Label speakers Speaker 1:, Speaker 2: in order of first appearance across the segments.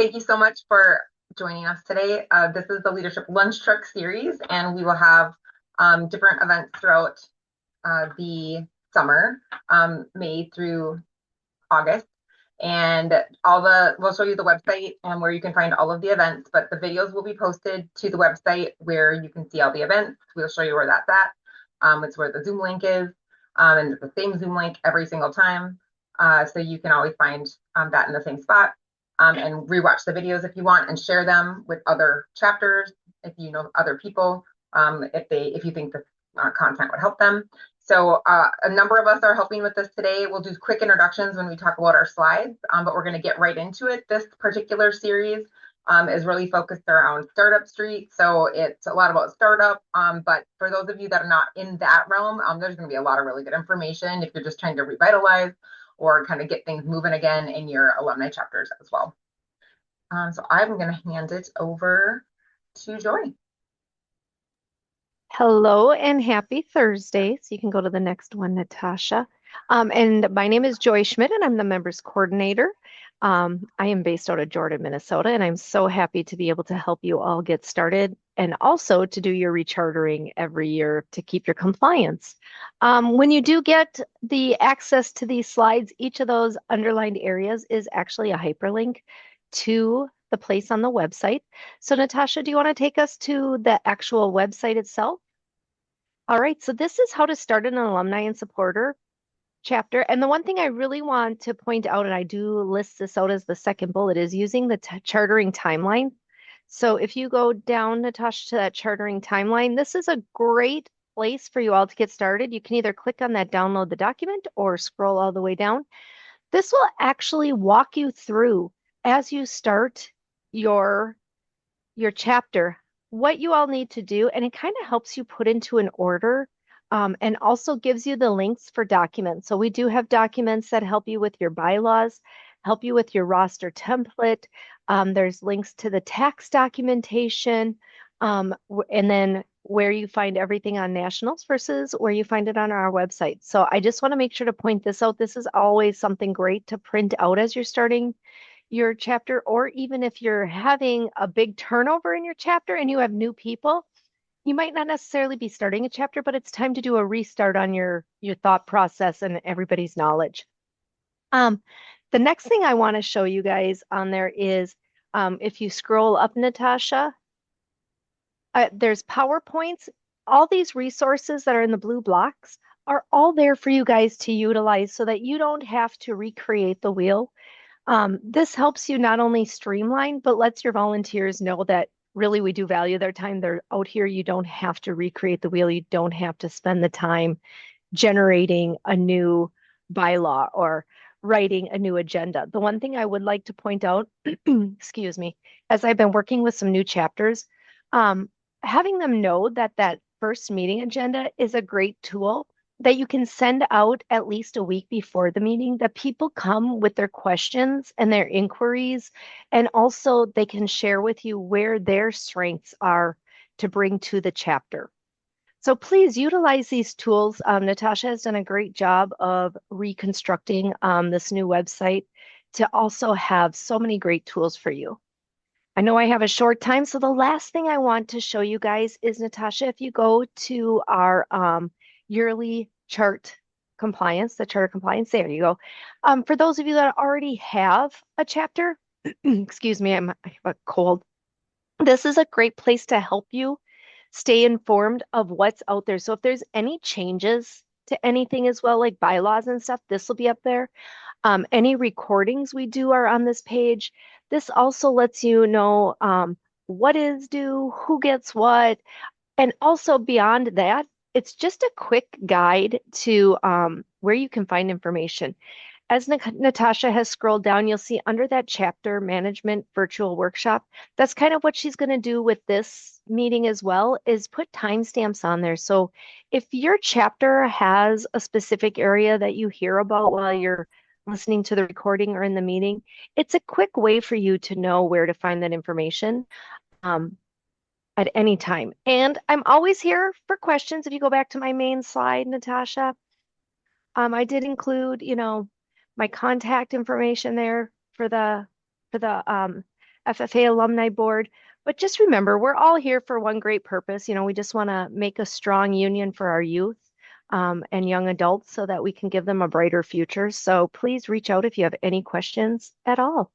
Speaker 1: Thank you so much for joining us today. This is the Leadership Lunch Truck series, and we will have different events throughout the summer, May through August. And we'll show you the website and where you can find all of the events, but the videos will be posted to the website where you can see all the events. We'll show you where that's at. It's where the Zoom link is, and it's the same Zoom link every single time. So you can always find that in the same spot, and rewatch the videos if you want and share them with other chapters if you know other people, if you think the content would help them. So a number of us are helping with this today. We'll do quick introductions when we talk about our slides, but we're going to get right into it. This particular series is really focused around Startup Street. So it's a lot about startup, but for those of you that are not in that realm, there's going to be a lot of really good information if you're just trying to revitalize or kind of get things moving again in your alumni chapters as well. So I'm going to hand it over to Joy.
Speaker 2: Hello and happy Thursday. So you can go to the next one, Natasha. And my name is Joy Schmidt, and I'm the members coordinator. I am based out of Jordan, Minnesota, and I'm so happy to be able to help you all get started and also to do your rechartering every year to keep your compliance. When you do get the access to these slides, each of those underlined areas is actually a hyperlink to the place on the website. So Natasha, do you want to take us to the actual website itself? All right, so this is how to start an alumni and supporter chapter. And the one thing I really want to point out, and I do list this out as the second bullet, is using the chartering timeline. So if you go down, Natasha, to that chartering timeline, this is a great place for you all to get started. You can either click on that download the document or scroll all the way down. This will actually walk you through as you start your chapter, what you all need to do, and it kind of helps you put into an order, and also gives you the links for documents. So we do have documents that help you with your bylaws, help you with your roster template. There's links to the tax documentation, and then where you find everything on nationals versus where you find it on our website. So I just want to make sure to point this out. This is always something great to print out as you're starting your chapter, or even if you're having a big turnover in your chapter and you have new people, you might not necessarily be starting a chapter, but it's time to do a restart on your thought process and everybody's knowledge. The next thing I want to show you guys on there is, if you scroll up, Natasha, there's PowerPoints. All these resources that are in the blue blocks are all there for you guys to utilize so that you don't have to recreate the wheel. This helps you not only streamline, but lets your volunteers know that really we do value their time. They're out here. You don't have to recreate the wheel. You don't have to spend the time generating a new bylaw or writing a new agenda. The one thing I would like to point out, excuse me, as I've been working with some new chapters, um, having them know that that first meeting agenda is a great tool that you can send out at least a week before the meeting, that people come with their questions and their inquiries, and also they can share with you where their strengths are to bring to the chapter. So please utilize these tools. Natasha has done a great job of reconstructing this new website to also have so many great tools for you. I know I have a short time, so the last thing I want to show you guys is, Natasha, if you go to our yearly chart compliance, the charter compliance, there you go. For those of you that already have a chapter, excuse me, I have a cold. This is a great place to help you stay informed of what's out there. So if there's any changes to anything as well, like bylaws and stuff, this will be up there. Any recordings we do are on this page. This also lets you know what is due, who gets what, and also beyond that, it's just a quick guide to where you can find information. As Natasha has scrolled down, you'll see under that chapter management virtual workshop, that's kind of what she's going to do with this meeting as well, is put timestamps on there. So if your chapter has a specific area that you hear about while you're listening to the recording or in the meeting, it's a quick way for you to know where to find that information at any time. And I'm always here for questions. If you go back to my main slide, Natasha, I did include, my contact information there for the FFA Alumni Board. But just remember, we're all here for one great purpose. We just want to make a strong union for our youth and young adults so that we can give them a brighter future. So please reach out if you have any questions at all.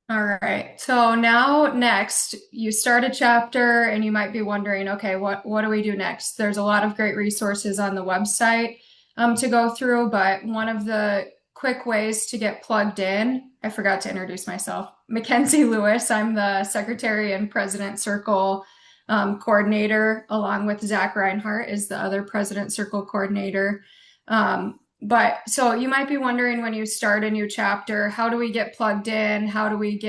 Speaker 3: All right. So now next, you start a chapter and you might be wondering, okay, what do we do next? There's a lot of great resources on the website to go through, but one of the quick ways to get plugged in, I forgot to introduce myself. Mackenzie Lewis. I'm the Secretary and President Circle coordinator, along with Zach Reinhart is the other President Circle coordinator. But so you might be wondering when you start a new chapter, how do we get plugged in? How do we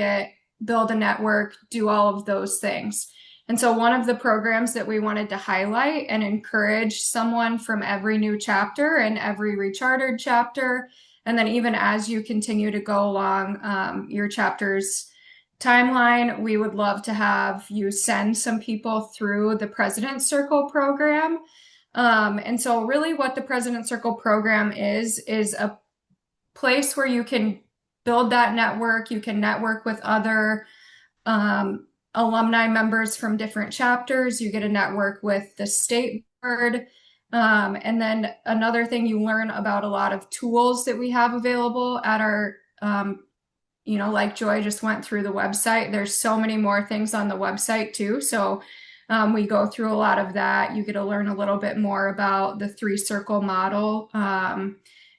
Speaker 3: build a network, do all of those things? And so one of the programs that we wanted to highlight and encourage someone from every new chapter and every rechartered chapter, and then even as you continue to go along your chapter's timeline, we would love to have you send some people through the President's Circle program. And so really what the President Circle program is a place where you can build that network. You can network with other alumni members from different chapters. You get a network with the state board. And then another thing, you learn about a lot of tools that we have available at our, like Joy just went through the website. There's so many more things on the website too. So we go through a lot of that. You get to learn a little bit more about the three-circle model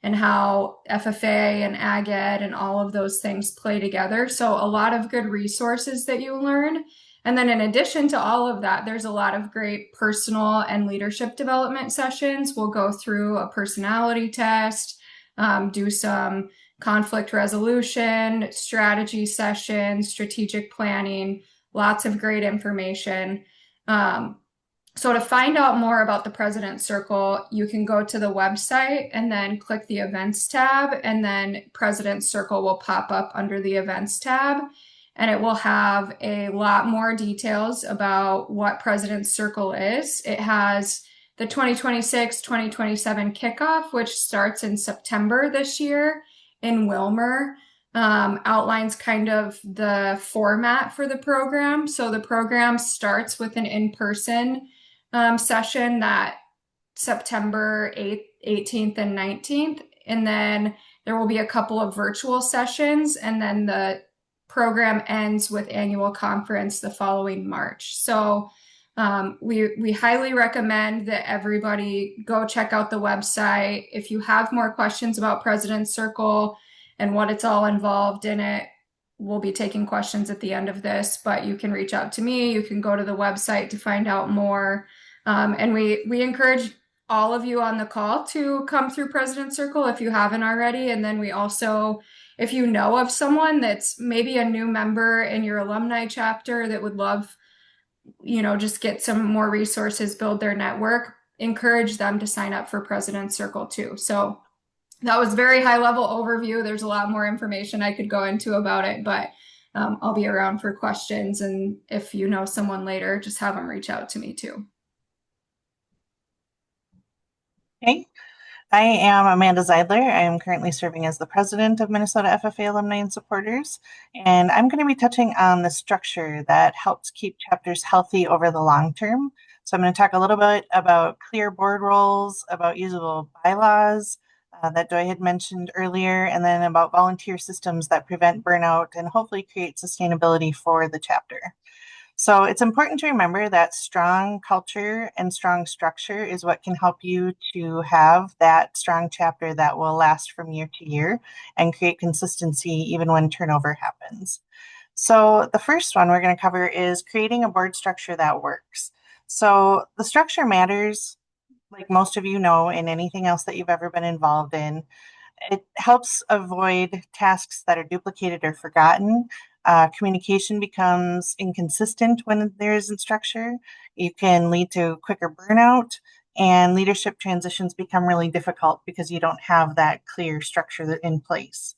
Speaker 3: and how FFA and Ag Ed and all of those things play together. So a lot of good resources that you learn. And then in addition to all of that, there's a lot of great personal and leadership development sessions. We'll go through a personality test, do some conflict resolution, strategy sessions, strategic planning, lots of great information. So to find out more about the President's Circle, you can go to the website and then click the events tab, and then President's Circle will pop up under the events tab, and it will have a lot more details about what President's Circle is. It has the 2026-2027 kickoff, which starts in September this year in Wilmer. Outlines kind of the format for the program. So the program starts with an in-person session that September 8th, 18th, and 19th. And then there will be a couple of virtual sessions. And then the program ends with annual conference the following March. So we highly recommend that everybody go check out the website. If you have more questions about President's Circle and what it's all involved in it, we'll be taking questions at the end of this, but you can reach out to me. You can go to the website to find out more. And we encourage all of you on the call to come through President's Circle if you haven't already. And then we also, if you know of someone that's maybe a new member in your alumni chapter that would love, just get some more resources, build their network, encourage them to sign up for President's Circle too. So that was very high level overview. There's a lot more information I could go into about it, but I'll be around for questions. And if you know someone later, just have them reach out to me too.
Speaker 4: Hey, I am Amanda Zeidler. I am currently serving as the president of Minnesota FFA Alumni and Supporters, and I'm going to be touching on the structure that helps keep chapters healthy over the long term. So I'm going to talk a little bit about clear board roles, about usable bylaws that Joy had mentioned earlier, and then about volunteer systems that prevent burnout and hopefully create sustainability for the chapter. So it's important to remember that strong culture and strong structure is what can help you to have that strong chapter that will last from year to year and create consistency even when turnover happens. So the first one we're going to cover is creating a board structure that works. So the structure matters, like most of you know, in anything else that you've ever been involved in. It helps avoid tasks that are duplicated or forgotten. Communication becomes inconsistent when there isn't structure. It can lead to quicker burnout, and leadership transitions become really difficult because you don't have that clear structure in place.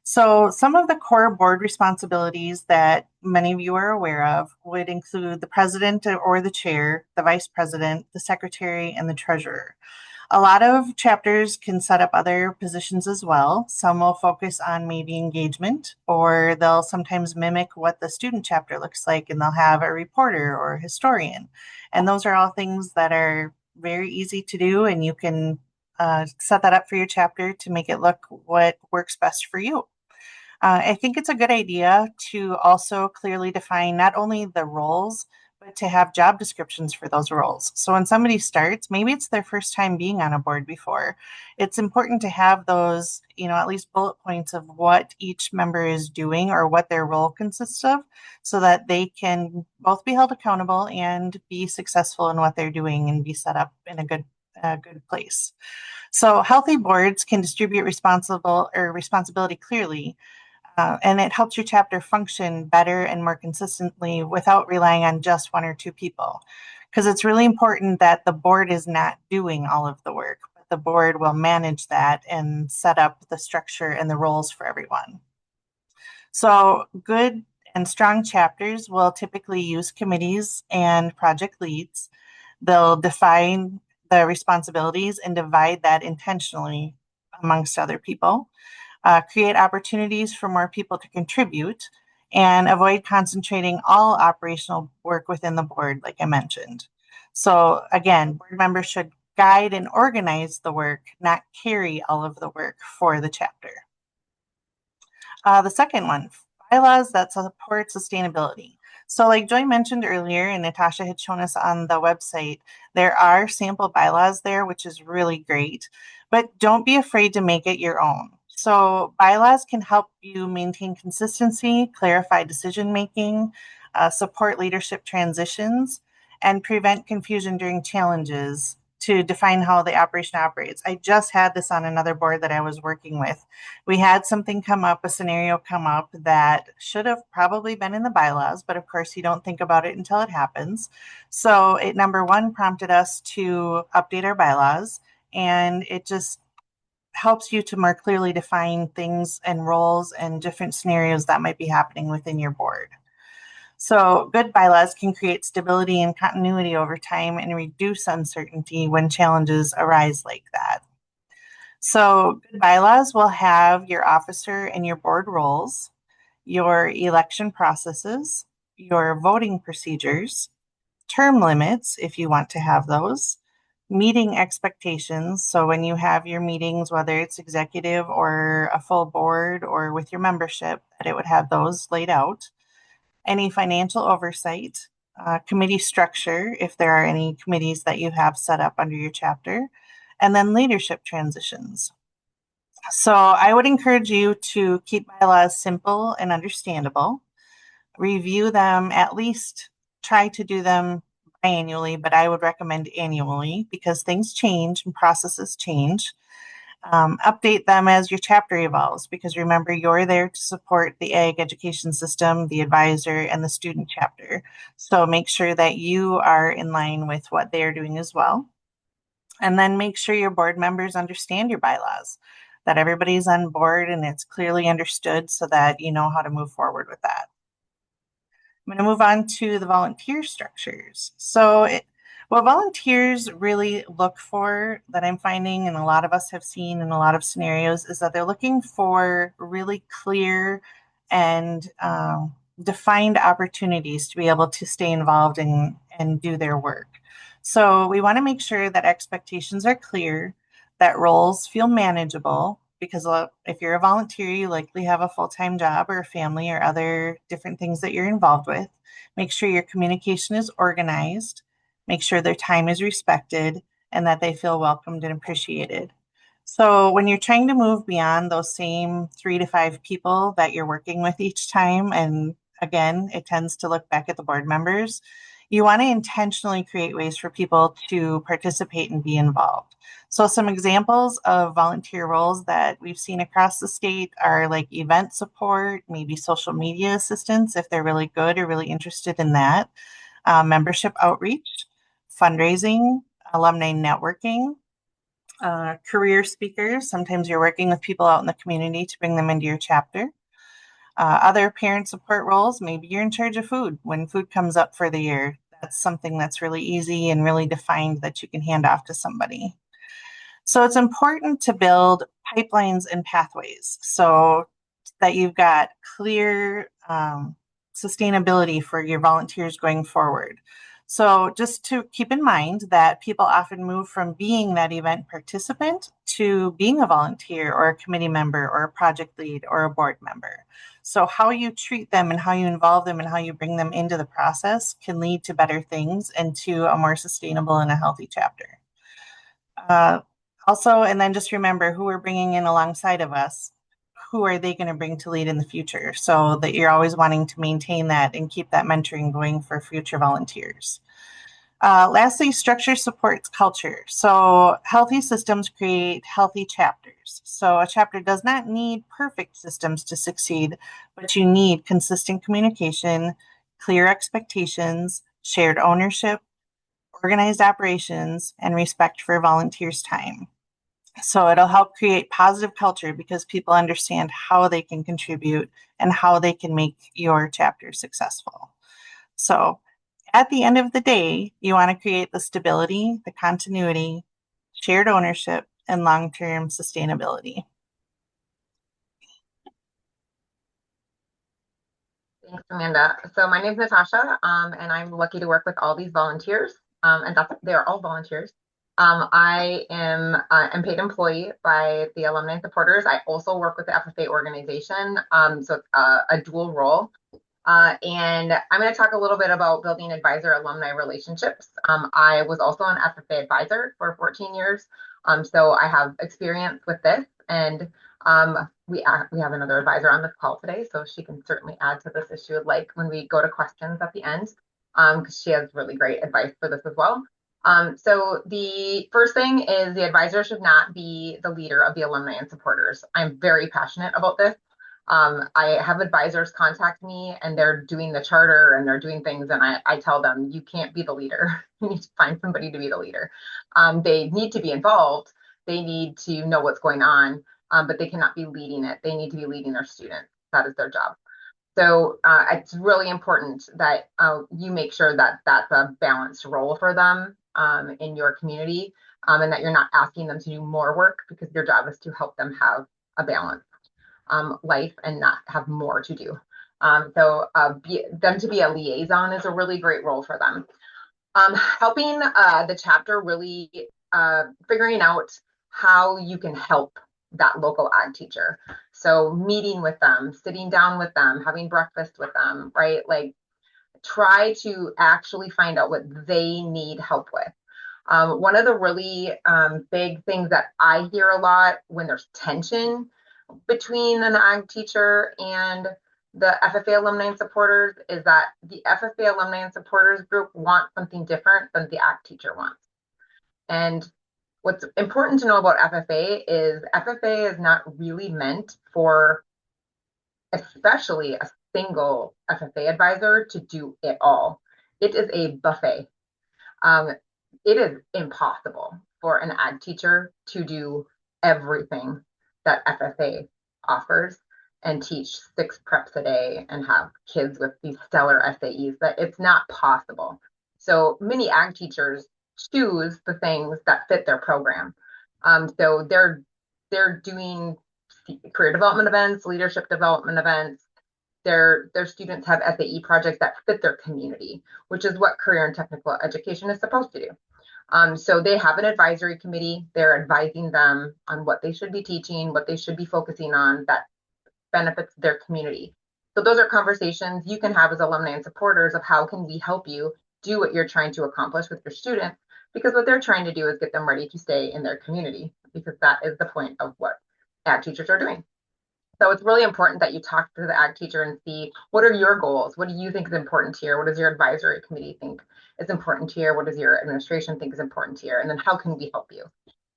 Speaker 4: So some of the core board responsibilities that many of you are aware of would include the president or the chair, the vice president, the secretary, and the treasurer. A lot of chapters can set up other positions as well. Some will focus on maybe engagement, or they'll sometimes mimic what the student chapter looks like, and they'll have a reporter or a historian. And those are all things that are very easy to do, and you can set that up for your chapter to make it look what works best for you. I think it's a good idea to also clearly define not only the roles, but to have job descriptions for those roles. So when somebody starts, maybe it's their first time being on a board before. It's important to have those, at least bullet points of what each member is doing or what their role consists of, so that they can both be held accountable and be successful in what they're doing and be set up in a good place. So healthy boards can distribute responsibility clearly, and it helps your chapter function better and more consistently without relying on just one or two people. Because it's really important that the board is not doing all of the work, but the board will manage that and set up the structure and the roles for everyone. So good and strong chapters will typically use committees and project leads. They'll define the responsibilities and divide that intentionally amongst other people. Create opportunities for more people to contribute, and avoid concentrating all operational work within the board, like I mentioned. So again, board members should guide and organize the work, not carry all of the work for the chapter. The second one, bylaws that support sustainability. So like Joy mentioned earlier, and Natasha had shown us on the website, there are sample bylaws there, which is really great, but don't be afraid to make it your own. So bylaws can help you maintain consistency, clarify decision-making, support leadership transitions, and prevent confusion during challenges to define how the operation operates. I just had this on another board that I was working with. We had something come up, a scenario come up that should have probably been in the bylaws, but of course you don't think about it until it happens. So it, number one, prompted us to update our bylaws, and it just helps you to more clearly define things and roles and different scenarios that might be happening within your board. So good bylaws can create stability and continuity over time and reduce uncertainty when challenges arise like that. So good bylaws will have your officer and your board roles, your election processes, your voting procedures, term limits, if you want to have those, meeting expectations. So when you have your meetings, whether it's executive or a full board or with your membership, that it would have those laid out. Any financial oversight, committee structure, if there are any committees that you have set up under your chapter, and then leadership transitions. So I would encourage you to keep bylaws simple and understandable. Review them, at least try to do them biannually, but I would recommend annually because things change and processes change. Update them as your chapter evolves, because remember, you're there to support the ag education system, the advisor, and the student chapter. So make sure that you are in line with what they are doing as well. And then make sure your board members understand your bylaws, that everybody's on board and it's clearly understood so that you know how to move forward with that. I'm going to move on to the volunteer structures. So what volunteers really look for, that I'm finding and a lot of us have seen in a lot of scenarios, is that they're looking for really clear and defined opportunities to be able to stay involved and do their work. So we want to make sure that expectations are clear, that roles feel manageable, because if you're a volunteer, you likely have a full-time job or a family or other different things that you're involved with. Make sure your communication is organized, make sure their time is respected, and that they feel welcomed and appreciated. So when you're trying to move beyond those same 3 to 5 people that you're working with each time, and again, it tends to look back at the board members, you want to intentionally create ways for people to participate and be involved. So some examples of volunteer roles that we've seen across the state are like event support, maybe social media assistance if they're really good or really interested in that, membership outreach, fundraising, alumni networking, career speakers. Sometimes you're working with people out in the community to bring them into your chapter. Other parent support roles, maybe you're in charge of food when food comes up for the year. That's something that's really easy and really defined that you can hand off to somebody. So it's important to build pipelines and pathways so that you've got clear sustainability for your volunteers going forward. So just to keep in mind that people often move from being that event participant to being a volunteer or a committee member or a project lead or a board member. So how you treat them and how you involve them and how you bring them into the process can lead to better things and to a more sustainable and a healthy chapter. Uh, Also, and then just remember who we're bringing in alongside of us. Who are they going to bring to lead in the future? So that you're always wanting to maintain that and keep that mentoring going for future volunteers. Lastly, structure supports culture. So healthy systems create healthy chapters. So a chapter does not need perfect systems to succeed, but you need consistent communication, clear expectations, shared ownership, organized operations, and respect for volunteers' time. So it'll help create positive culture because people understand how they can contribute and how they can make your chapter successful. So at the end of the day, you want to create the stability, the continuity, shared ownership, and long-term sustainability.
Speaker 1: Thanks, Amanda. So my name is Natasha, and I'm lucky to work with all these volunteers, and they're all volunteers. I am an paid employee by the Alumni Supporters. I also work with the FFA organization, so it's a dual role. And I'm going to talk a little bit about building advisor-alumni relationships. I was also an FFA advisor for 14 years, so I have experience with this, and we have another advisor on this call today, so she can certainly add to this issue like when we go to questions at the end, because she has really great advice for this as well. So the first thing is the advisor should not be the leader of the alumni and supporters. I'm very passionate about this. I have advisors contact me and they're doing the charter and they're doing things, and I tell them, you can't be the leader. You need to find somebody to be the leader. They need to be involved. They need to know what's going on, but they cannot be leading it. They need to be leading their students. That is their job. So it's really important that you make sure that that's a balanced role for them in your community, and that you're not asking them to do more work, because your job is to help them have a balanced life and not have more to do. So them to be a liaison is a really great role for them. Helping the chapter really figuring out how you can help that local ag teacher. So meeting with them, sitting down with them, having breakfast with them, right? Like try to actually find out what they need help with. One of the really big things that I hear a lot when there's tension between an ag teacher and the FFA alumni and supporters is that the FFA alumni and supporters group want something different than the ag teacher wants. And what's important to know about FFA is not really meant for especially a single FFA advisor to do it all. It is a buffet. It is impossible for an ag teacher to do everything that FFA offers and teach 6 preps a day and have kids with these stellar SAEs. That it's not possible. So many ag teachers choose the things that fit their program. So they're doing career development events, leadership development events. Their students have SAE projects that fit their community, which is what career and technical education is supposed to do. So they have an advisory committee. They're advising them on what they should be teaching, what they should be focusing on that benefits their community. So those are conversations you can have as alumni and supporters of how can we help you do what you're trying to accomplish with your students, because what they're trying to do is get them ready to stay in their community, because that is the point of what ag teachers are doing. So it's really important that you talk to the ag teacher and see, what are your goals? What do you think is important here? What does your advisory committee think is important here? What does your administration think is important here? And then how can we help you?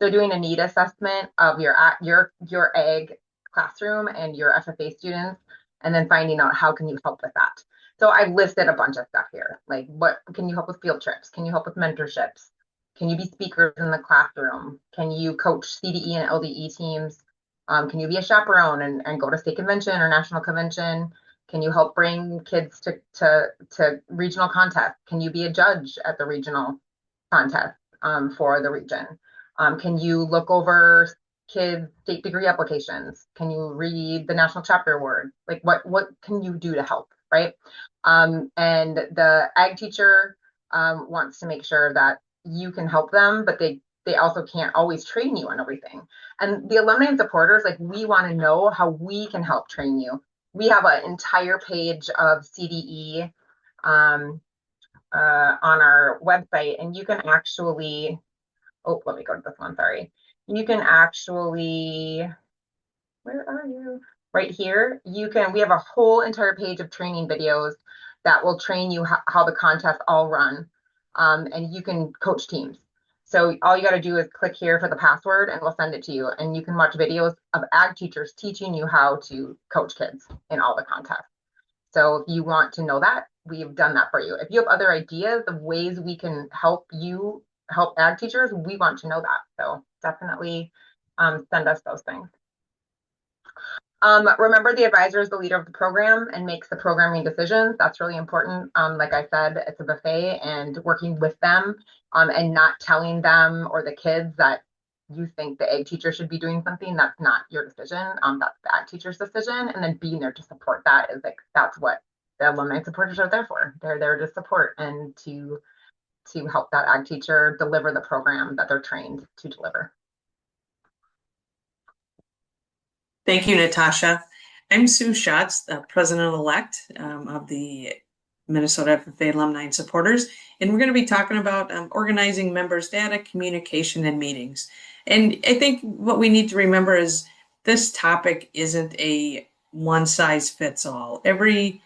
Speaker 1: So doing a need assessment of your ag classroom and your FFA students, and then finding out how can you help with that. So I've listed a bunch of stuff here. Like, what can you help with? Field trips? Can you help with mentorships? Can you be speakers in the classroom? Can you coach CDE and LDE teams? Can you be a chaperone and go to state convention or national convention? Can you help bring kids to regional contests? Can you be a judge at the regional contest for the region? Can you look over kids' state degree applications? Can you read the national chapter award? Like what can you do to help, right? And the ag teacher wants to make sure that you can help them, but they also can't always train you on everything. And the alumni and supporters, like we want to know how we can help train you. We have an entire page of CDE on our website, and you can actually, oh, let me go to this one, sorry. You can actually, where are you? Right here, we have a whole entire page of training videos that will train you how the contests all run. And you can coach teams. So all you got to do is click here for the password and we'll send it to you. And you can watch videos of ag teachers teaching you how to coach kids in all the contests. So if you want to know that, we've done that for you. If you have other ideas of ways we can help you help ag teachers, we want to know that. So definitely send us those things. Remember, the advisor is the leader of the program and makes the programming decisions. That's really important. Like I said, it's a buffet, and working with them and not telling them or the kids that you think the ag teacher should be doing something. That's not your decision. That's the ag teacher's decision. And then being there to support that is like, that's what the alumni supporters are there for. They're there to support and to help that ag teacher deliver the program that they're trained to deliver.
Speaker 5: Thank you, Natasha. I'm Sue Schatz, the president-elect of the Minnesota FFA Alumni and Supporters, and we're going to be talking about organizing members' data, communication, and meetings. And I think what we need to remember is this topic isn't a one-size-fits-all. Every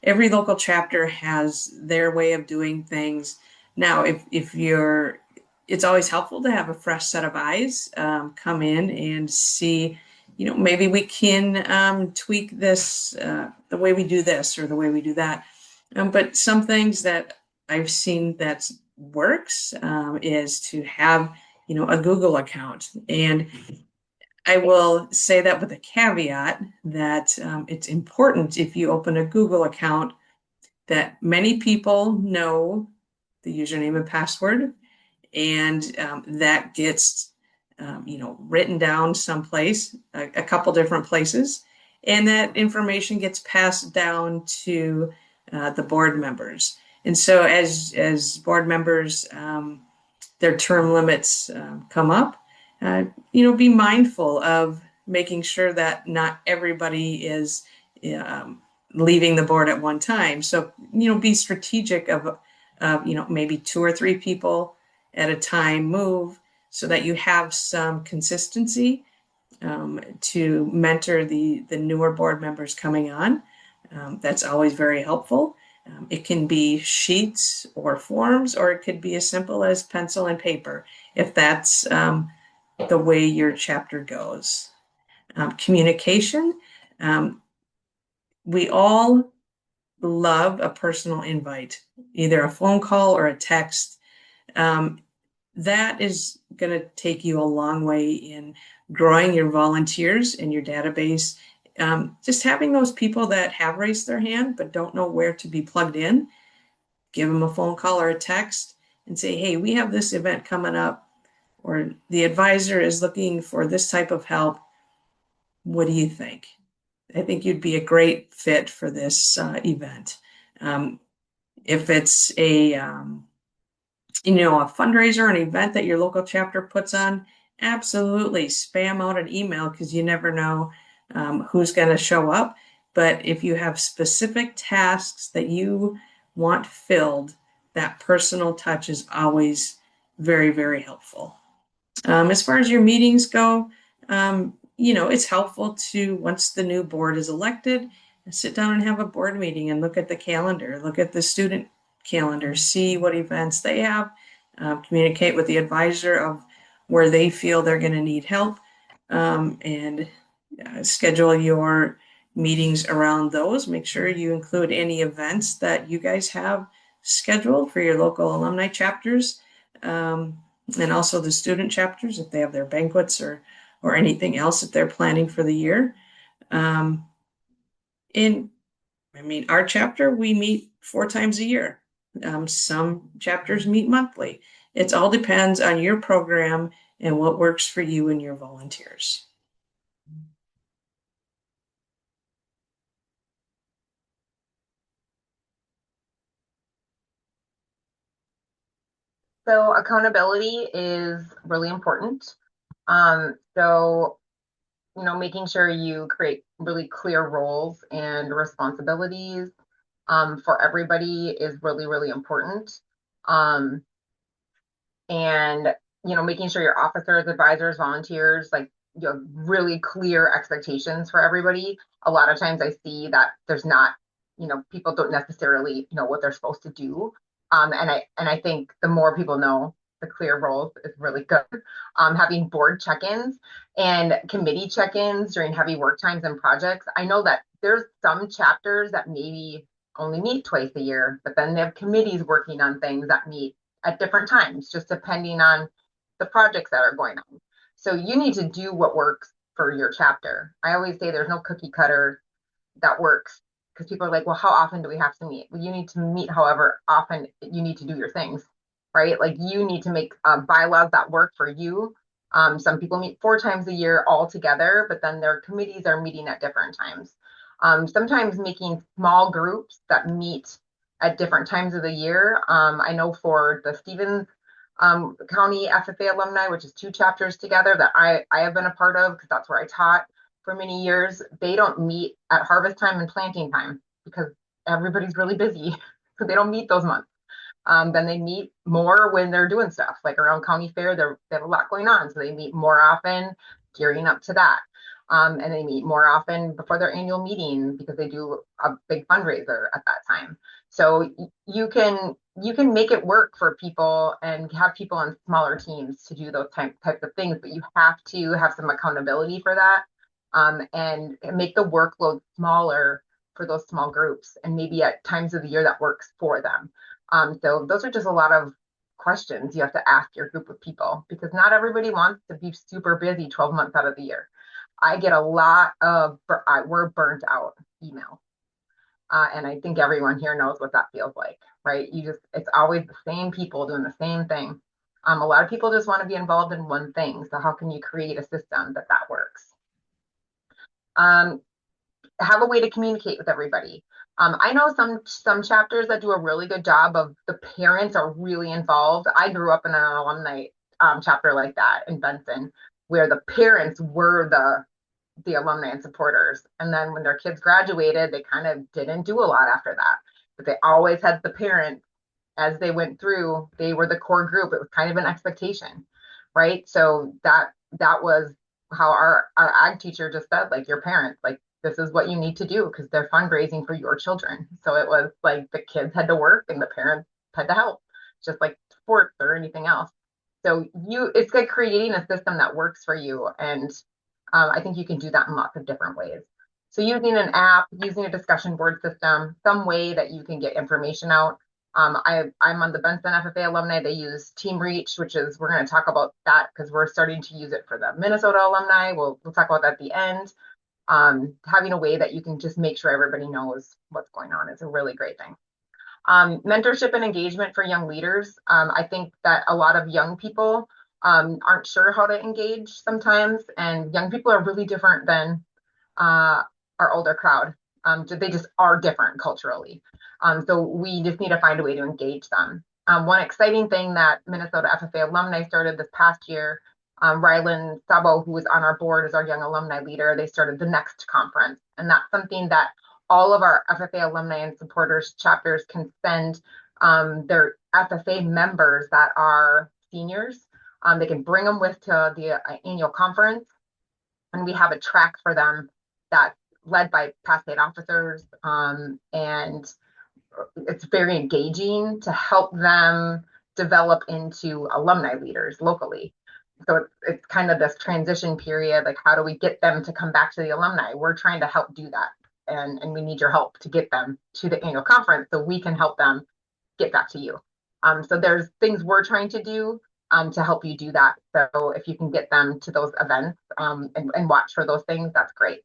Speaker 5: local chapter has their way of doing things. Now, it's always helpful to have a fresh set of eyes come in and see, maybe we can tweak this, the way we do this or the way we do that. But some things that I've seen that works is to have, a Google account. And I will say that with a caveat that it's important if you open a Google account that many people know the username and password, and that gets written down someplace, a couple different places, and that information gets passed down to the board members. And so as board members, their term limits come up, be mindful of making sure that not everybody is leaving the board at one time. So, be strategic of maybe 2 or 3 people at a time move so that you have some consistency to mentor the newer board members coming on. That's always very helpful. It can be sheets or forms, or it could be as simple as pencil and paper, if that's the way your chapter goes. Communication. We all love a personal invite, either a phone call or a text. That is going to take you a long way in growing your volunteers and your database. Just having those people that have raised their hand but don't know where to be plugged in, give them a phone call or a text and say, hey, we have this event coming up, or the advisor is looking for this type of help. What do you think? I think you'd be a great fit for this event. If it's a fundraiser, an event that your local chapter puts on, absolutely spam out an email, because you never know who's going to show up. But if you have specific tasks that you want filled, that personal touch is always very, very helpful. As far as your meetings go, it's helpful to, once the new board is elected, sit down and have a board meeting and look at the calendar, look at the student calendar, see what events they have, communicate with the advisor of where they feel they're going to need help, and schedule your meetings around those. Make sure you include any events that you guys have scheduled for your local alumni chapters, and also the student chapters if they have their banquets or anything else that they're planning for the year. Our chapter, we meet 4 times a year. Some chapters meet monthly. It all depends on your program and what works for you and your volunteers.
Speaker 1: So accountability is really important. So, making sure you create really clear roles and responsibilities for everybody is really, really important. Um, and, making sure your officers, advisors, volunteers, like, really clear expectations for everybody. A lot of times I see that there's not, people don't necessarily know what they're supposed to do. And I think the more people know the clear roles is really good. Having board check-ins and committee check-ins during heavy work times and projects. I know that there's some chapters that maybe only meet twice a year, but then they have committees working on things that meet at different times, just depending on the projects that are going on. So you need to do what works for your chapter. I always say there's no cookie cutter that works, because people are like, well, how often do we have to meet? Well, you need to meet however often you need to do your things, right? Like you need to make bylaws that work for you. Some people meet 4 times a year all together, but then their committees are meeting at different times. Sometimes making small groups that meet at different times of the year. I know for the Stevens County FFA alumni, which is 2 chapters together that I have been a part of, because that's where I taught for many years, they don't meet at harvest time and planting time because everybody's really busy. So they don't meet those months. Then they meet more when they're doing stuff like around county fair. They have a lot going on, so they meet more often gearing up to that. And they meet more often before their annual meeting because they do a big fundraiser at that time. So you can make it work for people and have people on smaller teams to do those types of things, but you have to have some accountability for that, and make the workload smaller for those small groups, and maybe at times of the year that works for them. So those are just a lot of questions you have to ask your group of people, because not everybody wants to be super busy 12 months out of the year. I get a lot of we're burnt out email. And I think everyone here knows what that feels like, right? It's always the same people doing the same thing. A lot of people just want to be involved in one thing. So how can you create a system that works? Have a way to communicate with everybody. I know some chapters that do a really good job of the parents are really involved. I grew up in an alumni chapter like that in Benson, where the parents were the alumni and supporters. And then when their kids graduated, they kind of didn't do a lot after that. But they always had the parents as they went through. They were the core group. It was kind of an expectation, right? So that was how our ag teacher just said, like, your parents, like, this is what you need to do because they're fundraising for your children. So it was like the kids had to work and the parents had to help, just like sports or anything else. So it's like creating a system that works for you. And I think you can do that in lots of different ways. So using an app, using a discussion board system, some way that you can get information out. I'm on the Benson FFA alumni. They use Team Reach, which is, we're going to talk about that because we're starting to use it for the Minnesota alumni. We'll talk about that at the end. Having a way that you can just make sure everybody knows what's going on is a really great thing. Mentorship and engagement for young leaders. I think that a lot of young people aren't sure how to engage sometimes, and young people are really different than our older crowd. They just are different culturally. So we just need to find a way to engage them. One exciting thing that Minnesota FFA alumni started this past year, Rylan Sabo, who was on our board as our young alumni leader, they started the Next conference. And that's something that all of our FFA alumni and supporters chapters can send their FFA members that are seniors. They can bring them with to the annual conference. And we have a track for them that's led by past state officers. And it's very engaging to help them develop into alumni leaders locally. So it's kind of this transition period, like how do we get them to come back to the alumni? We're trying to help do that. And we need your help to get them to the annual conference so we can help them get back to you. So there's things we're trying to do to help you do that. So if you can get them to those events and watch for those things, that's great.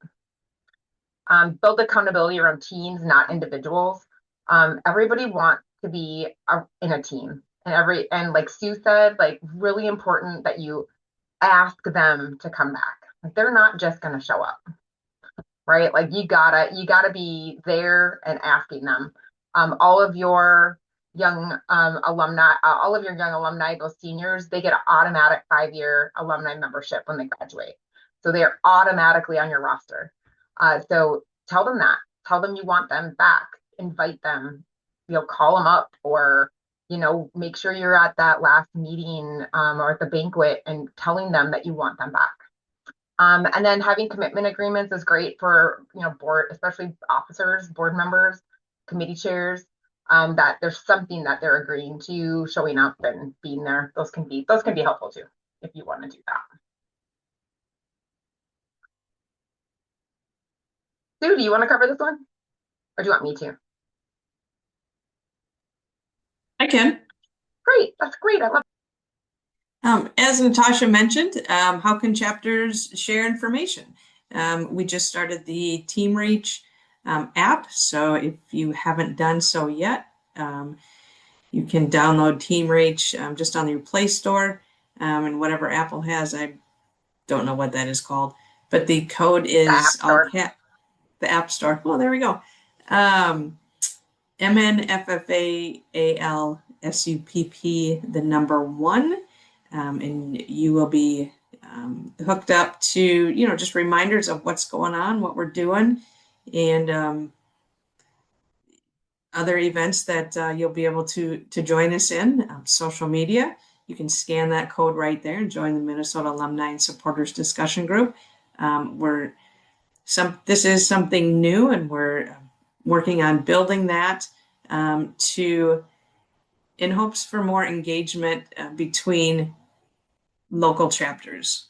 Speaker 1: Build accountability around teams, not individuals. Everybody wants to be in a team, and like Sue said, like really important that you ask them to come back. Like, they're not just going to show up, right? Like, you gotta be there and asking them. All of your young alumni, those seniors, they get an automatic 5-year alumni membership when they graduate. So they are automatically on your roster. So tell them that. Tell them you want them back. Invite them. Call them up, or make sure you're at that last meeting, or at the banquet, and telling them that you want them back. And then having commitment agreements is great for, board, especially officers, board members, committee chairs, that there's something that they're agreeing to, showing up and being there. Those can be helpful too, if you want to do that. Sue, do you want to cover this one? Or do you want me to?
Speaker 5: I can.
Speaker 1: Great. That's great. I love
Speaker 5: As Natasha mentioned, how can chapters share information? We just started the Team Reach app, so if you haven't done so yet, you can download Team Reach just on your Play Store, and whatever Apple has, I don't know what that is called, but the code
Speaker 1: the App
Speaker 5: is all
Speaker 1: Store.
Speaker 5: the App Store. Well, there we go. MNFFAALSUPP, the number 1. And you will be hooked up to, just reminders of what's going on, what we're doing, and other events that you'll be able to join us in. Social media, you can scan that code right there and join the Minnesota Alumni and Supporters Discussion Group. This is something new, and we're working on building that in hopes for more engagement between local chapters.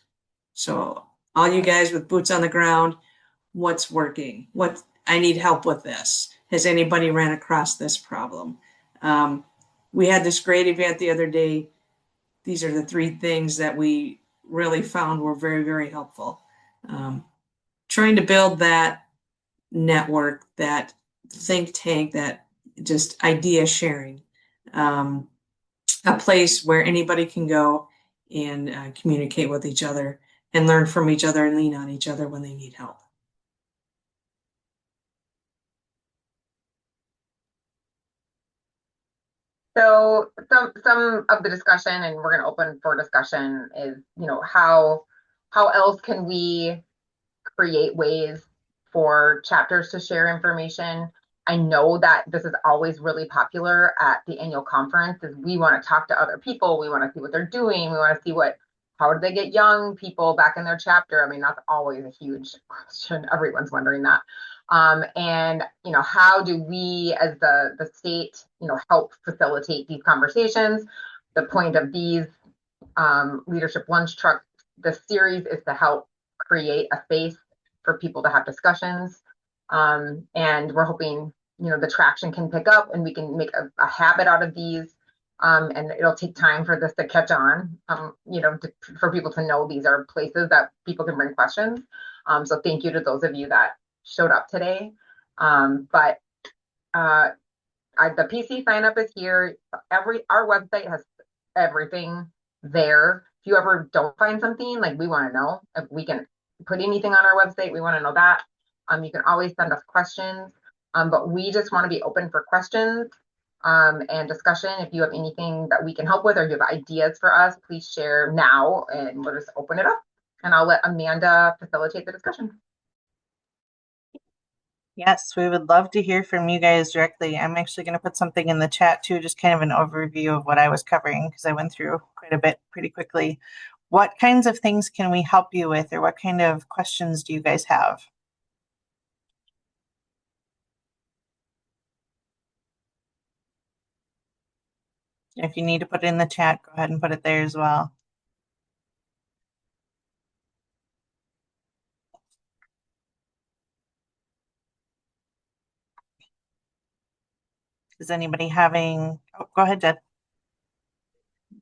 Speaker 5: So all you guys with boots on the ground, what's working? What I need help with this. Has anybody ran across this problem? We had this great event the other day. These are the 3 things that we really found were very, very helpful. Trying to build that network, that think tank, that just idea sharing, a place where anybody can go and communicate with each other and learn from each other and lean on each other when they need help.
Speaker 1: So some of the discussion, and we're going to open for discussion, is, how else can we create ways for chapters to share information. I know that this is always really popular at the annual conference, is we want to talk to other people. We want to see what they're doing. We want to see how do they get young people back in their chapter? I mean, that's always a huge question. Everyone's wondering that. And, how do we as the state, help facilitate these conversations? The point of these leadership lunch truck, the series, is to help create a space for people to have discussions. And we're hoping, the traction can pick up and we can make a habit out of these. And it'll take time for this to catch on, for people to know these are places that people can bring questions. So thank you to those of you that showed up today. But the PC sign up is here. Our website has everything there. If you ever don't find something, like, we want to know if we can put anything on our website. We want to know that. You can always send us questions, but we just want to be open for questions and discussion. If you have anything that we can help with, or you have ideas for us, please share now, and we'll just open it up. And I'll let Amanda facilitate the discussion.
Speaker 4: Yes, we would love to hear from you guys directly. I'm actually going to put something in the chat too, just kind of an overview of what I was covering, because I went through quite a bit pretty quickly. What kinds of things can we help you with, or what kind of questions do you guys have? If you need to put it in the chat, go ahead and put it there as well. Is anybody having, oh, go ahead, Jed.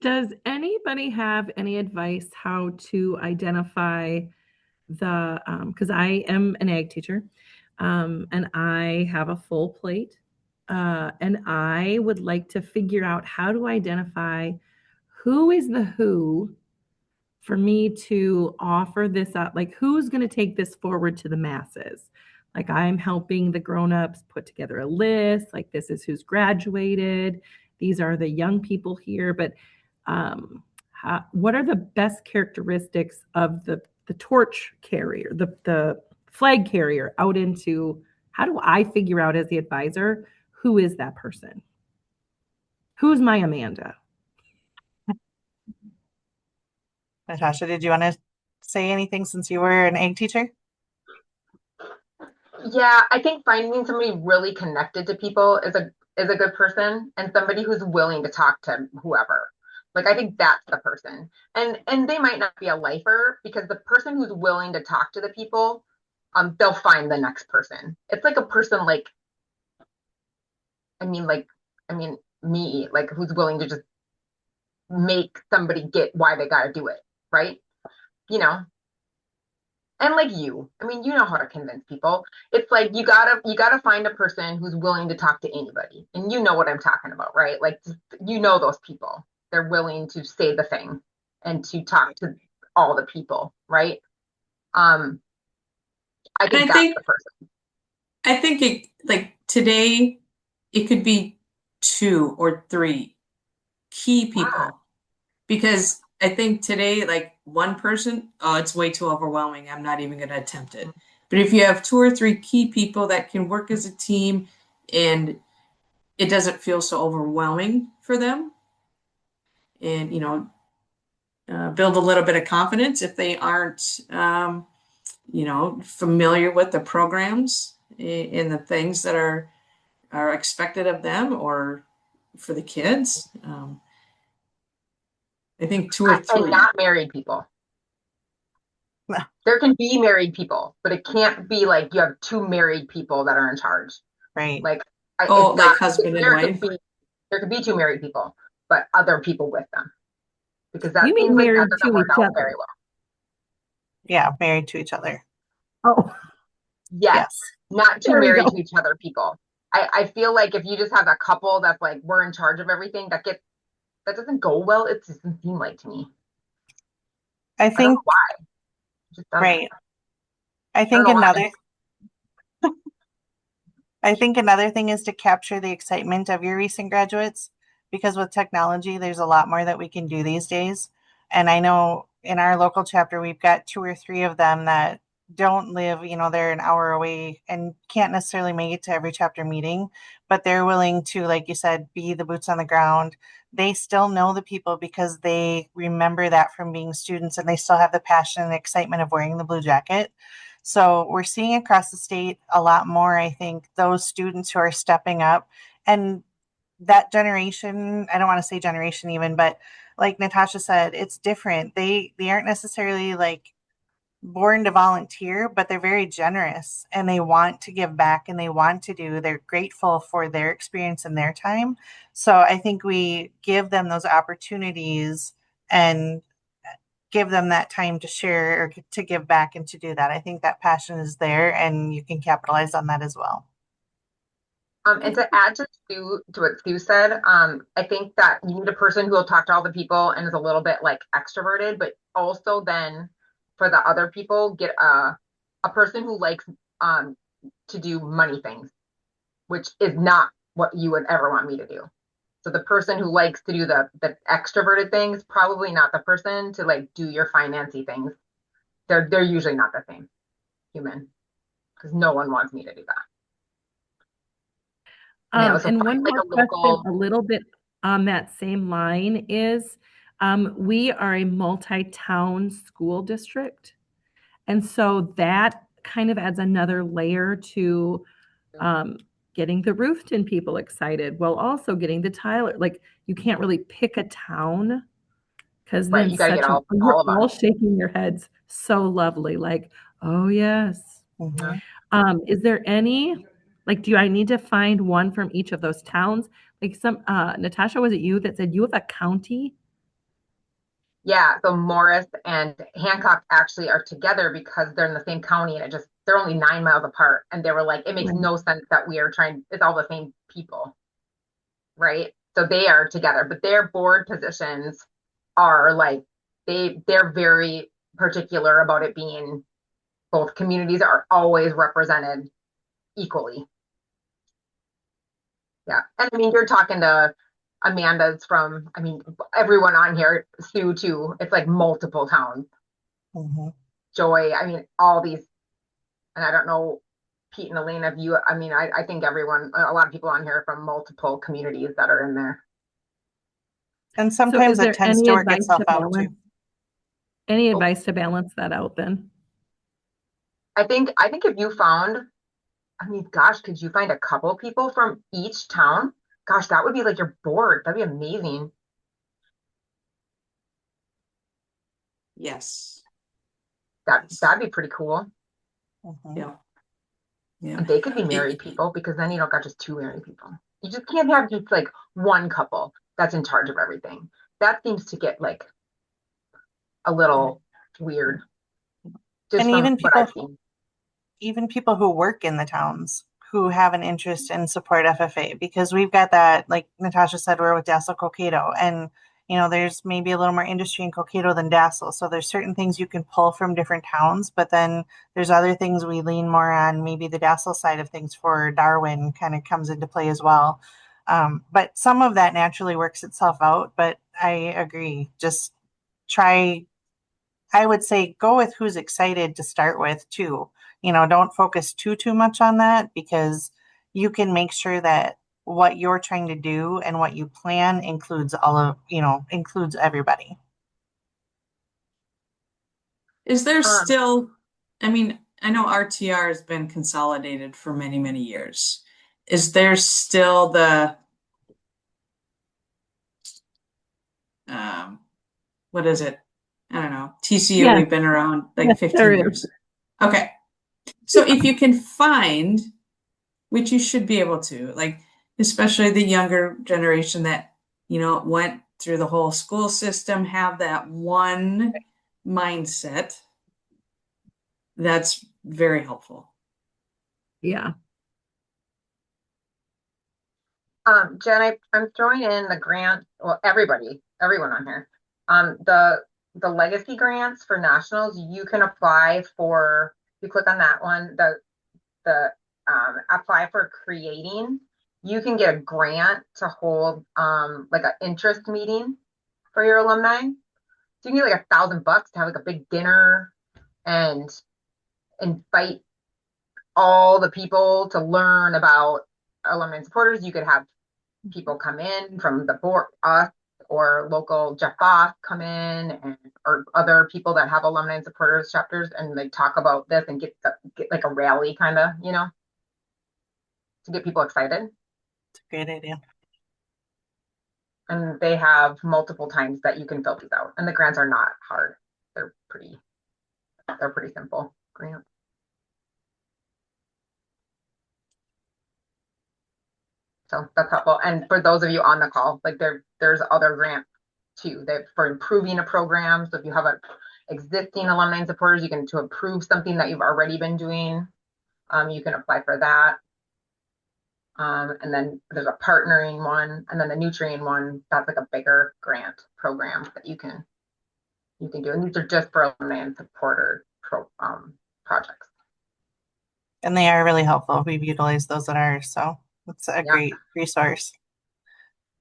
Speaker 6: Does anybody have any advice how to identify because I am an ag teacher, and I have a full plate, and I would like to figure out how to identify who is the who for me to offer this up, like who's going to take this forward to the masses? Like I'm helping the grown-ups put together a list, like this is who's graduated, these are the young people here, but what are the best characteristics of the torch carrier, the flag carrier out into, how do I figure out as the advisor, who is that person? Who's my Amanda?
Speaker 4: Natasha, did you want to say anything since you were an ag teacher?
Speaker 1: Yeah, I think finding somebody really connected to people is a good person, and somebody who's willing to talk to whoever. Like I think that's the person. And they might not be a lifer, because the person who's willing to talk to the people, they'll find the next person. It's like a person like me, like who's willing to just make somebody get why they gotta do it, right? You know, and like you know how to convince people. It's like you gotta find a person who's willing to talk to anybody, and you know what I'm talking about, right? Like you know those people, they're willing to say the thing and to talk to all the people, right? I think that's the person.
Speaker 5: I think it, like today, it could be 2 or 3 key people, because I think today, like one person, oh, it's way too overwhelming. I'm not even going to attempt it. But if you have 2 or 3 key people that can work as a team and it doesn't feel so overwhelming for them, and, build a little bit of confidence if they aren't, familiar with the programs and the things that are expected of them or for the kids. I think 2 or 3.
Speaker 1: And not married people.
Speaker 4: No.
Speaker 1: There can be married people, but it can't be like you have 2 married people that are in charge.
Speaker 4: Right.
Speaker 1: Like
Speaker 5: like husband and wife.
Speaker 1: There could be 2 married people, but other people with them, because that
Speaker 6: You mean
Speaker 1: seems like that
Speaker 6: married
Speaker 1: doesn't
Speaker 6: to
Speaker 1: work
Speaker 6: each
Speaker 1: out
Speaker 6: other?
Speaker 1: very well.
Speaker 4: Yeah, married to each other.
Speaker 6: Oh,
Speaker 1: Yes, not 2
Speaker 6: There we
Speaker 1: married
Speaker 6: go.
Speaker 1: to each other people. I feel like if you just have a couple that's like we're in charge of everything, that doesn't go well. It doesn't seem like to me.
Speaker 4: I
Speaker 1: I don't
Speaker 4: think
Speaker 1: know why. It just doesn't.
Speaker 4: right. I
Speaker 1: I don't
Speaker 4: think
Speaker 1: know why.
Speaker 4: another thing is to capture the excitement of your recent graduates, because with technology, there's a lot more that we can do these days. And I know in our local chapter, we've got 2 or 3 of them that don't live, they're an hour away and can't necessarily make it to every chapter meeting, but they're willing to, like you said, be the boots on the ground. They still know the people because they remember that from being students, and they still have the passion and excitement of wearing the blue jacket. So we're seeing across the state a lot more, I think, those students who are stepping up. And that generation, I don't want to say generation even, but like Natasha said, it's different. They aren't necessarily like born to volunteer, but they're very generous and they want to give back and they're grateful for their experience and their time. So I think we give them those opportunities and give them that time to share or to give back and to do that. I think that passion is there and you can capitalize on that as well.
Speaker 1: And to add to what Sue said, I think that you need a person who will talk to all the people and is a little bit like extroverted, but also then for the other people, get a person who likes to do money things, which is not what you would ever want me to do. So the person who likes to do the extroverted things, probably not the person to like do your financy things. They're usually not the same human, because no one wants me to do that. So
Speaker 6: and one
Speaker 1: like
Speaker 6: more
Speaker 1: a local,
Speaker 6: question, a little bit on that same line is, we are a multi-town school district. And so that kind of adds another layer to getting the Roofton people excited, while also getting the Tyler. Like you can't really pick a town, because
Speaker 1: right,
Speaker 6: then
Speaker 1: you gotta get all
Speaker 6: you're
Speaker 1: of
Speaker 6: all
Speaker 1: us.
Speaker 6: shaking your heads so lovely, like, oh yes.
Speaker 4: Mhm.
Speaker 6: Is there any, like, do I need to find one from each of those towns? Like Natasha, was it you that said you have a county?
Speaker 1: Yeah, so Morris and Hancock actually are together because they're in the same county, and they're only 9 miles apart. And they were like, it makes
Speaker 6: Right.
Speaker 1: no sense that it's all the same people, right? So they are together, but their board positions are like they're very particular about it being both communities are always represented equally. Yeah. And I mean, you're talking to Amanda's from, I mean, everyone on here, Sue too. It's like multiple towns.
Speaker 4: Mm-hmm.
Speaker 1: Joy, I mean, all these, and I don't know, Pete and Elena, if you, I mean, I think everyone, a lot of people on here from multiple communities that are in there.
Speaker 4: And
Speaker 6: So
Speaker 4: sometimes
Speaker 6: is
Speaker 4: it
Speaker 6: there
Speaker 4: tends
Speaker 6: any
Speaker 4: to work
Speaker 6: advice
Speaker 4: itself
Speaker 6: to
Speaker 4: out too.
Speaker 6: balance? Any advice to balance that out then?
Speaker 1: I think if you found, I mean, gosh, could you find a couple people from each town? Gosh, that would be like your board. That'd be amazing.
Speaker 5: Yes.
Speaker 1: That'd be pretty cool.
Speaker 4: Mm-hmm.
Speaker 5: Yeah. Yeah.
Speaker 1: And they could be married people, because then you don't got just two married people. You just can't have just like one couple that's in charge of everything. That seems to get like a little weird. Just
Speaker 4: And
Speaker 1: from
Speaker 4: even
Speaker 1: what I've seen.
Speaker 4: even people who work in the towns who have an interest in support FFA, because we've got that, like Natasha said, we're with Dassel Cokato, and there's maybe a little more industry in Cokato than Dassel. So there's certain things you can pull from different towns, but then there's other things we lean more on. Maybe the Dassel side of things for Darwin kind of comes into play as well. But some of that naturally works itself out. But I agree. Just try, I would say go with who's excited to start with too. Don't focus too much on that, because you can make sure that what you're trying to do and what you plan includes includes everybody.
Speaker 5: Is there still, I mean, I know RTR has been consolidated for many, many years. Is there still the, what is it? I don't know. TCU,
Speaker 6: Yes.
Speaker 5: we've been around like
Speaker 6: Yes,
Speaker 5: 15
Speaker 6: there is.
Speaker 5: years. Okay. So if you can find, which you should be able to, like, especially the younger generation that, went through the whole school system, have that one mindset, that's very helpful.
Speaker 6: Yeah.
Speaker 1: Jen, I'm throwing in the grant. Well, everyone on here. The legacy grants for nationals, you can apply for. You click on that one. The apply for creating. You can get a grant to hold like an interest meeting for your alumni. So you can get like $1,000 to have like a big dinner and invite all the people to learn about alumni and supporters. You could have people come in from the board, us or local Jeff Boss come in, and or other people that have alumni and supporters chapters, and they talk about this and get like a rally kind of, to get people excited.
Speaker 4: It's a great idea.
Speaker 1: And they have multiple times that you can fill these out, and the grants are not hard. They're pretty simple grants. So that's helpful. And for those of you on the call, like there's other grants too that for improving a program. So if you have a existing alumni and supporters, you can to improve something that you've already been doing. You can apply for that. And then there's a partnering one, and then the nutrient one, that's like a bigger grant program that you can do. And these are just for alumni and supporter projects.
Speaker 4: And they are really helpful. We've utilized those at ours, so it's a great resource.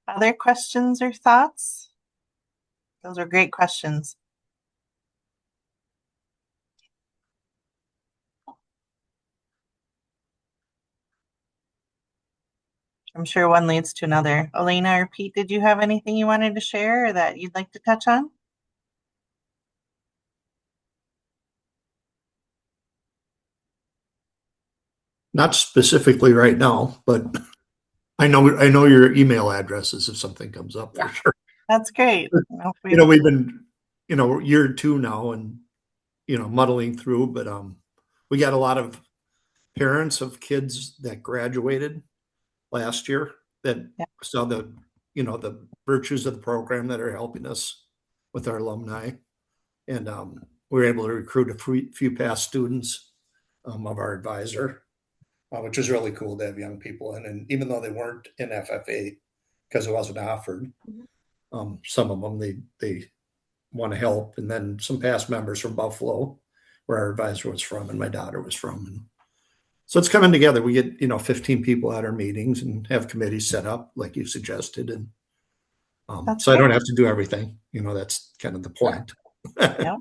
Speaker 4: Other questions or thoughts? Those are great questions. I'm sure one leads to another. Elena or Pete, did you have anything you wanted to share or that you'd like to touch on?
Speaker 7: Not specifically right now, but I know your email addresses if something comes up for sure.
Speaker 4: That's great.
Speaker 7: We've been, year 2 now and, muddling through, but we got a lot of parents of kids that graduated last year that saw the virtues of the program that are helping us with our alumni. And we were able to recruit a few past students of our advisor, which is really cool to have young people in. And even though they weren't in FFA because it wasn't offered, some of them, they want to help. And then some past members from Buffalo, where our advisor was from and my daughter was from. And so it's coming together. We get, 15 people at our meetings and have committees set up like you suggested. And so I don't have to do everything. That's kind of the point.
Speaker 4: Yeah.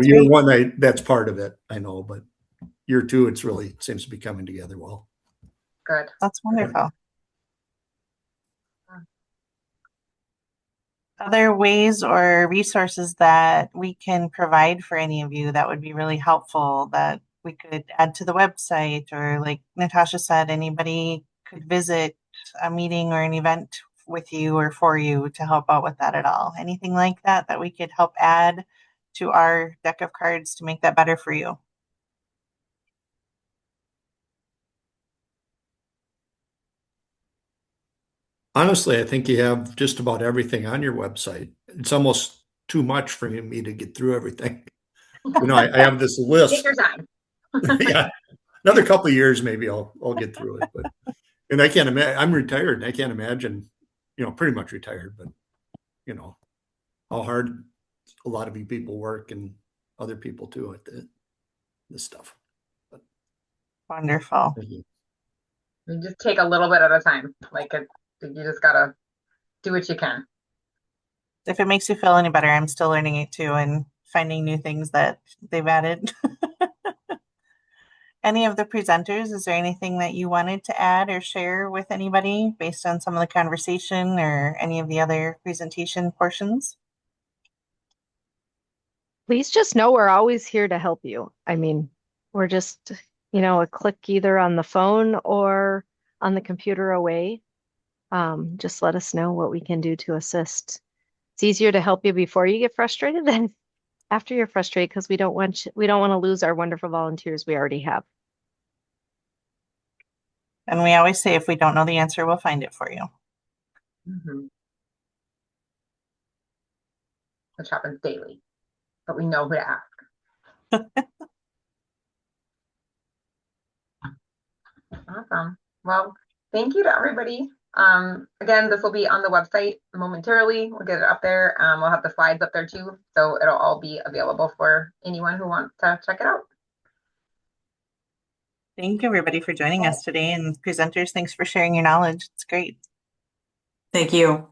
Speaker 7: Year one, that's part of it, I know, but year two, it seems to be coming together well.
Speaker 1: Good.
Speaker 4: That's wonderful. Other ways or resources that we can provide for any of you that would be really helpful that we could add to the website, or like Natasha said, anybody could visit a meeting or an event with you or for you to help out with that at all? Anything like that we could help add to our deck of cards to make that better for you?
Speaker 7: Honestly, I think you have just about everything on your website. It's almost too much for me to get through everything. I have this list.
Speaker 1: Take your time.
Speaker 7: Yeah, another couple of years, maybe I'll get through it. And I can't imagine. I'm retired, and I can't imagine, pretty much retired, but how hard a lot of you people work, and other people too at this stuff. But,
Speaker 4: wonderful.
Speaker 1: You just take a little bit at a time. You just gotta do what you can.
Speaker 4: If it makes you feel any better, I'm still learning it too and finding new things that they've added. Any of the presenters, is there anything that you wanted to add or share with anybody based on some of the conversation or any of the other presentation portions?
Speaker 2: Please just know we're always here to help you. I mean, we're just, a click either on the phone or on the computer away. Just let us know what we can do to assist. It's easier to help you before you get frustrated than after you're frustrated, because we don't want to lose our wonderful volunteers we already have.
Speaker 4: And we always say, if we don't know the answer, we'll find it for you.
Speaker 1: Mm-hmm. Which happens daily, but we know who to ask. Awesome. Well, thank you to everybody. Again, this will be on the website momentarily. We'll get it up there. We'll have the slides up there too, so it'll all be available for anyone who wants to check it out.
Speaker 4: Thank you, everybody, for joining us today. And presenters, thanks for sharing your knowledge. It's great.
Speaker 5: Thank you.